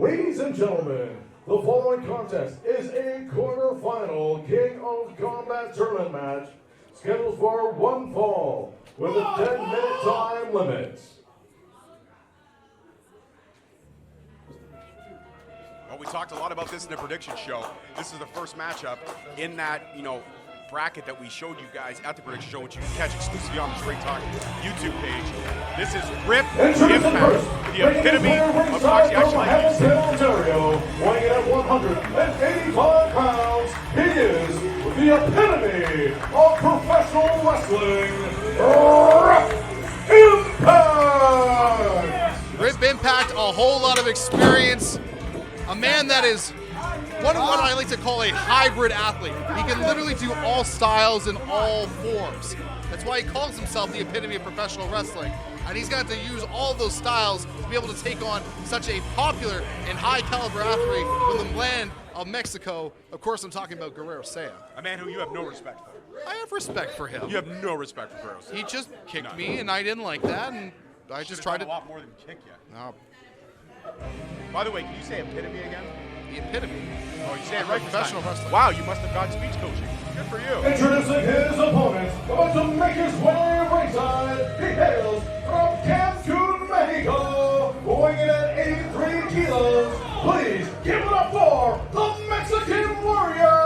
Ladies and gentlemen, the following contest is a quarterfinal King of Kombat tournament match scheduled for one fall with a 10-minute time limit. Well, we talked a lot about this in the prediction show. This is the first matchup in that, bracket that we showed you guys at the prediction show, which you can catch exclusively on the Straight Talk YouTube page. This is Rip Impact, the epitome of boxing. Ontario, weighing in at 185 pounds, he is the epitome of professional wrestling, Rip Impact! Rip Impact, a whole lot of experience. A man that is what I like to call a hybrid athlete. He can literally do all styles and all forms. That's why he calls himself the epitome of professional wrestling. And he's got to use all those styles to be able to take on such a popular and high caliber athlete from the land of Mexico. Of course, I'm talking about Guerrero Seiya. A man who you have no respect for. I have respect for him. You have no respect for Guerrero Seiya. He just kicked me, and I didn't like that, and I just tried to. A lot more than kick you. No. By the way, can you say epitome again? The epitome. Oh, you say it right. Professional wrestling. Wow, you must have got speech coaching. Good for you. Introducing his opponent, about to make his way ringside. He hails from Cancun, Mexico, weighing in at 83 kilos. Please give it up for the Mexican Warrior,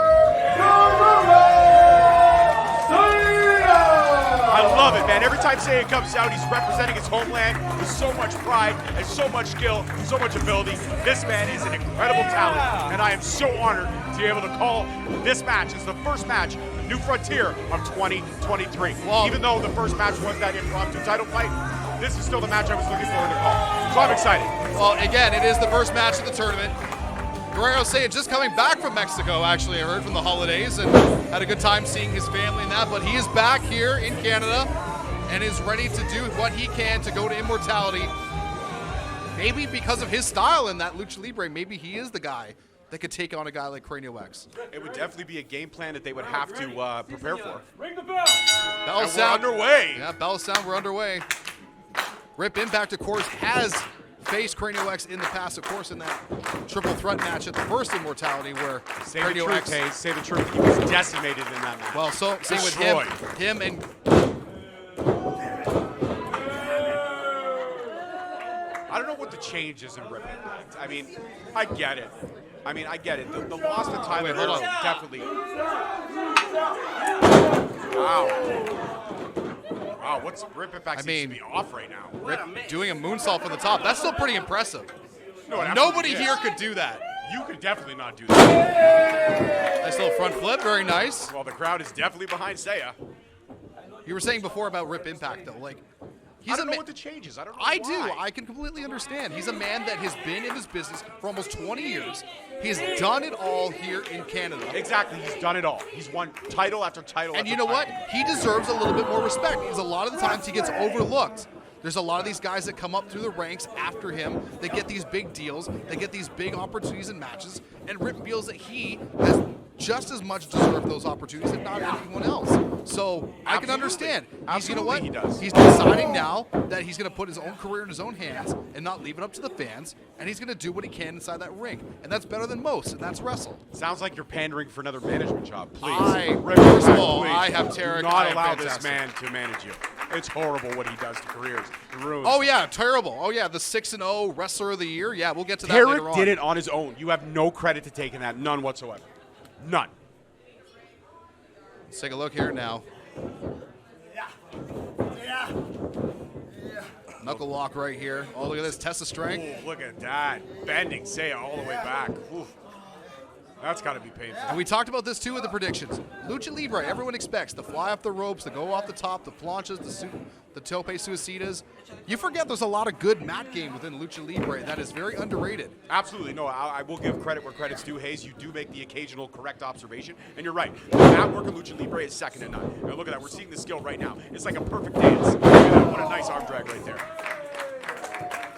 Guerrero Seiya! I love it, man. Every time Seiya comes out, he's representing his homeland with so much pride and so much skill, so much ability. This man is an incredible talent, and I am so honored to be able to call this match as the first match, the new frontier of 2023. Well, even though the first match was that impromptu title fight, this is still the match I was looking forward to call. So I'm excited. Well, again, it is the first match of the tournament. Guerrero Seiya just coming back from Mexico, actually, I heard, from the holidays, and had a good time seeing his family and that, but he is back here in Canada and is ready to do what he can to go to Immortality. Maybe because of his style in that lucha libre, maybe he is the guy that could take on a guy like Cranial X. It would definitely be a game plan that they would have to prepare for. Ring the bell. Bell sound. We're underway. Yeah, bell sound, we're underway. Rip Impact, of course, has faced Cranial X in the past, of course, in that triple threat match at the first Immortality where Cranial X. Say the truth. He was decimated in that match. Well, so same with him and. I don't know what the change is in Rip Impact. I mean, I get it. The loss to Tyler hold on. definitely. Wow, what's Rip Impact seems to be off right now. Rip doing a moonsault from the top. That's still pretty impressive. No, nobody here could do that. You could definitely not do that. Nice little front flip, very nice. Well, the crowd is definitely behind Seiya. You were saying before about Rip Impact, though, like. I don't know what the change is. I don't know I why. do. I can completely understand. He's a man that has been in this business for almost 20 years. He has done it all here in Canada. Exactly. He's done it all. He's won title after title. And you know what? He deserves a little bit more respect because a lot of the times he gets overlooked. There's a lot of these guys that come up through the ranks after him. They get these big deals. They get these big opportunities and matches. And Rip feels that he has just as much deserved those opportunities, if not anyone else. So I can understand. You know what? He does. He's deciding now that he's going to put his own career in his own hands and not leave it up to the fans. And he's going to do what he can inside that ring. And that's better than most, and that's wrestle. Sounds like you're pandering for another management job. Please. First of all, please, I have Tarek. do not I am allow this fantastic. man to manage you. It's horrible what he does to careers. It ruins. Oh, yeah, terrible. Oh, yeah, the 6-0 Wrestler of the Year. Yeah, we'll get to that later on. Tarek did it on his own. You have no credit to take in that. None whatsoever. None. Let's take a look here now. Knuckle lock right here. Oh, look at this. Test of strength. Ooh, look at that. Bending Seiya all the way back. Ooh. That's got to be painful. And we talked about this too with the predictions. Lucha Libre, everyone expects the fly off the ropes, the go off the top, the planchas, the tope suicidas. You forget there's a lot of good mat game within Lucha Libre that is very underrated. Absolutely. No, I will give credit where credit's due. Hayes, you do make the occasional correct observation. And you're right. The mat work in Lucha Libre is second to none. Now look at that. We're seeing the skill right now. It's like a perfect dance. Look at that. What a nice arm drag right there.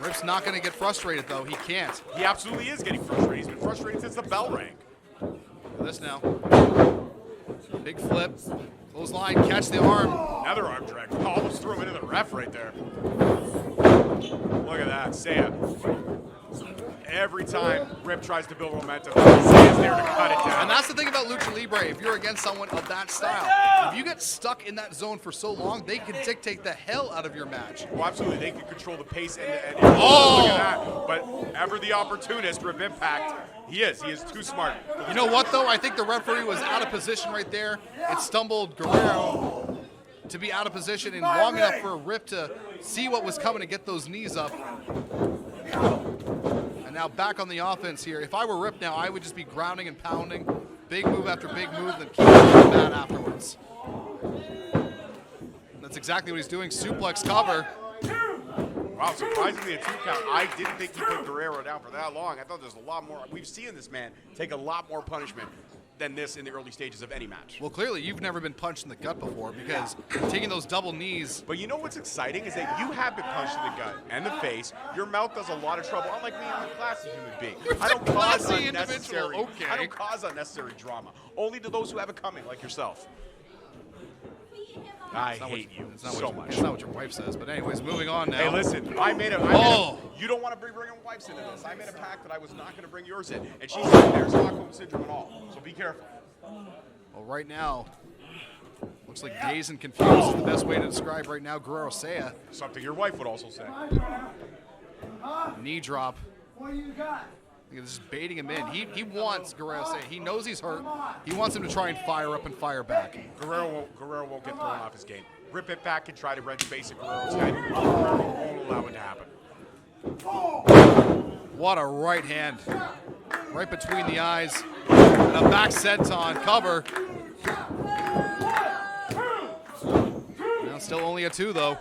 Rip's not going to get frustrated, though. He can't. He absolutely is getting frustrated. He's been frustrated since the bell rang. Look at this now. Big flip. Clothesline, catch the arm. Another arm drag. Almost threw him into the ref right there. Look at that. Seiya. every time Rip tries to build momentum, Seiya's there to cut it down. And that's the thing about lucha libre. If you're against someone of that style, if you get stuck in that zone for so long, they can dictate the hell out of your match. Well, absolutely. They can control the pace and look at that. But ever the opportunist, Rip Impact, he is too smart. You know what, though? I think the referee was out of position right there. It stumbled Guerrero to be out of position and long enough for Rip to see what was coming and get those knees up. And now back on the offense here. If I were Rip now, I would just be grounding and pounding. Big move after big move, then keep going bad afterwards. That's exactly what he's doing. Suplex cover. Wow, surprisingly a 2 count. I didn't think he put Guerrero down for that long. I thought there's a lot more. We've seen this man take a lot more punishment than this in the early stages of any match. Well, clearly you've never been punched in the gut before, because taking those double knees. But you know what's exciting is that you have been punched in the gut and the face. Your mouth does a lot of trouble. Unlike me, I'm a classy human being. I don't cause unnecessary. Okay. I don't cause unnecessary drama. Only to those who have it coming, like yourself. I hate you so much. That's not what your wife says. But anyways, moving on now. Hey, listen, you don't want to bring your wives into this. I made a pact that I was not going to bring yours in. And she's in there, Stockholm Syndrome and all. So be careful. Well, right now, looks like dazed and confused is the best way to describe right now Guerrero Seiya. Something your wife would also say. Knee drop. What do you got? This is baiting him in. He wants Guerrero Seiya. He knows he's hurt. He wants him to try and fire up and fire back. Guerrero won't get thrown off his game. Rip it back and try to wrench face at Guerrero's head. Guerrero won't allow it to happen. What a right hand. Right between the eyes. And a back senton cover. Now still only a 2, though.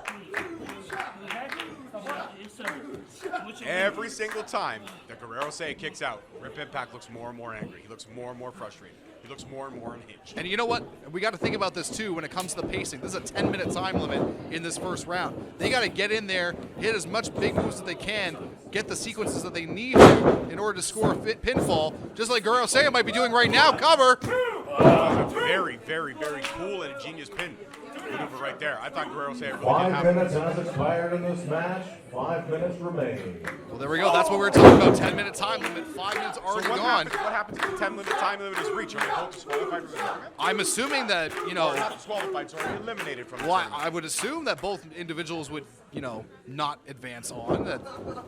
Every single time that Guerrero Seiya kicks out, Rip Impact looks more and more angry. He looks more and more frustrated. He looks more and more unhinged. And you know what? We got to think about this, too, when it comes to the pacing. This is a 10-minute time limit in this first round. They got to get in there, hit as much big moves as they can, get the sequences that they need in order to score a pinfall, just like Guerrero Seiya might be doing right now. Cover! That was a very, very, very cool and ingenious pin maneuver right there. I thought Guerrero Seiya really did have 5 minutes has expired in this match. 5 minutes remain. Well, there we go. That's what we were talking about. 10-minute time limit. 5 minutes already gone. What happens if the 10-minute time limit is reached? Are they both disqualified from the tournament? I'm assuming that, you know... Not disqualified, so eliminated from the Well, tournament. I would assume that both individuals would, you know, not advance on. That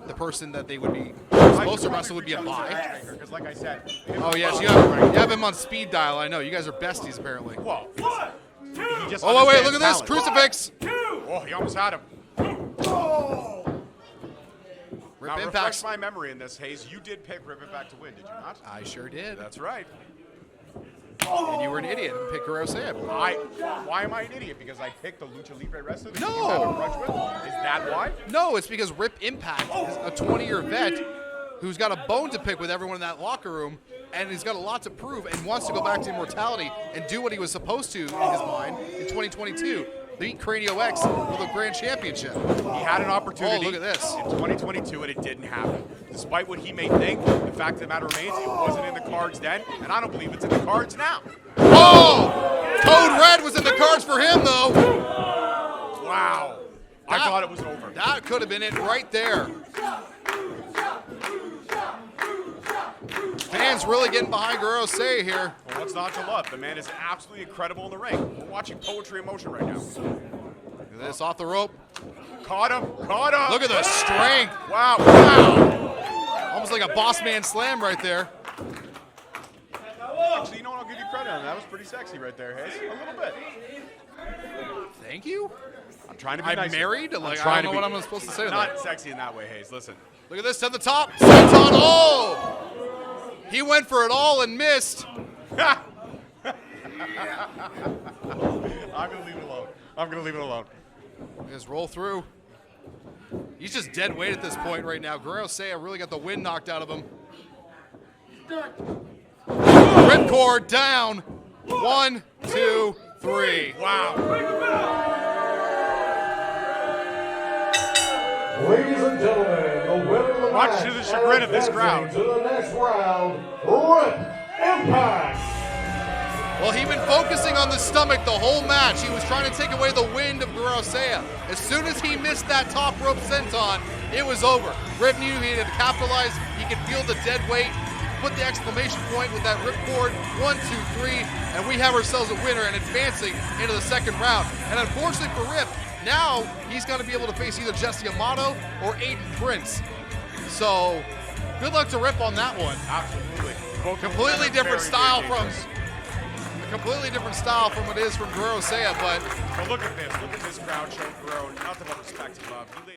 the person that they would be supposed to wrestle would be a bye. Because like I said... Oh, yes, you have him on speed dial. I know. You guys are besties, apparently. Well, he just Oh, wait, look at this. talent. Crucifix. Oh, he almost had him. Rip Now, Impact. refresh my memory in this, Hayes. You did pick Rip Impact to win, did you not? I sure did. That's right. And you were an idiot and picked Guerrero Seiya. Why am I an idiot? Because I picked the Lucha Libre wrestler that No. you have a grudge with? Is that why? No, it's because Rip Impact is a 20-year vet who's got a bone to pick with everyone in that locker room, and he's got a lot to prove and wants to go back to Immortality and do what he was supposed to in his mind in 2022. Beat Cranio X for the grand championship. He had an opportunity Oh, look at this. in 2022, and it didn't happen. Despite what he may think, the fact of the matter remains, it wasn't in the cards then, and I don't believe it's in the cards now. Oh! Code Red was in the cards for him, though. Wow. I thought it was over. That could have been it right there. Fans really getting behind Guerrero Seiya here. Well, what's not to love? The man is absolutely incredible in the ring. We're watching poetry in motion right now. Look at this, off the rope. Caught him. Caught him. Look at the strength. Wow. Wow. Almost like a boss man slam right there. Actually, you know what? I'll give you credit on that. That was pretty sexy right there, Hayes. A little bit. Thank you. I'm trying to be I'm nice. married? Like, I trying don't to know be- what I'm supposed to say to Not that. sexy in that way, Hayes. Listen. Look at this, to the top. Senton. Oh! He went for it all and missed. I'm going to leave it alone. I'm going to leave it alone. Just roll through. He's just dead weight at this point right now. Guerrero Seiya really got the wind knocked out of him. Ripcord down. 1, 2, 3. Wow. Ladies and gentlemen, the winner of the Much match to the chagrin of this and crowd. advancing to the next round, Rip Impact. Well, he'd been focusing on the stomach the whole match. He was trying to take away the wind of Guerrero Seiya. As soon as he missed that top rope senton, it was over. Rip knew he had to capitalize. He could feel the dead weight. Put the exclamation point with that ripcord. 1, 2, 3, and we have ourselves a winner and advancing into the second round. And unfortunately for Rip, now he's going to be able to face either Jesse Amato or Aiden Prince. So good luck to Rip on that one. Absolutely. Completely different style from what it is from Guerrero Seiya, but look at this. Look at this crowd showing Guerrero nothing but respect above.